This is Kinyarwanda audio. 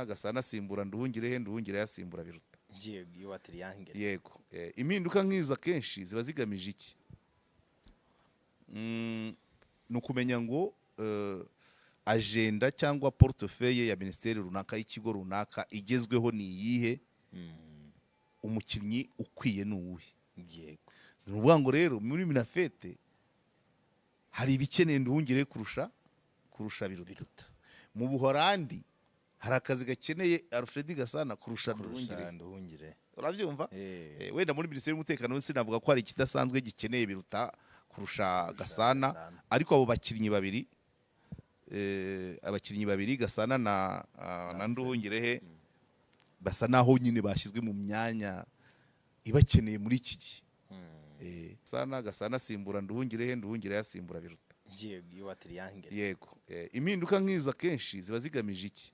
Gasana asimbura Nduhungirehe, Nduhungirehe yasimbura Biruta. Yego triangle. Yego. Impinduka nk'izo akenshi ziba zigamije iki? Nukumenya ngo agenda cyangwa portefeuille ya ministeri runaka y'ikigo runaka igezweho ni iyihe, umukinnyi ukwiye n'uwuhe. Yego. Nuvuga ngo rero muri Minafete hari ibikeneye Nduhungirehe kurusha Biruta. Mu Buholandi hari akazi gakeneye Alfred Gasana kurusha Nduhungirehe. Urabyumva? Wenda muri ministeri y'umutekano sinavuga ko hari ikidasanzwe gikeneye Biruta kurusha Gasana, ariko abo bakinnyi babiri Gasana na Nduhungirehe basa naho nyine bashyizwe mu myanya ibakeneye muri iki gihe. Gasana asimbura Nduhungirehe, Nduhungirehe yasimbura Biruta. Yego triangle. Yego. Impinduka nk'izo akenshi ziba zigamije iki?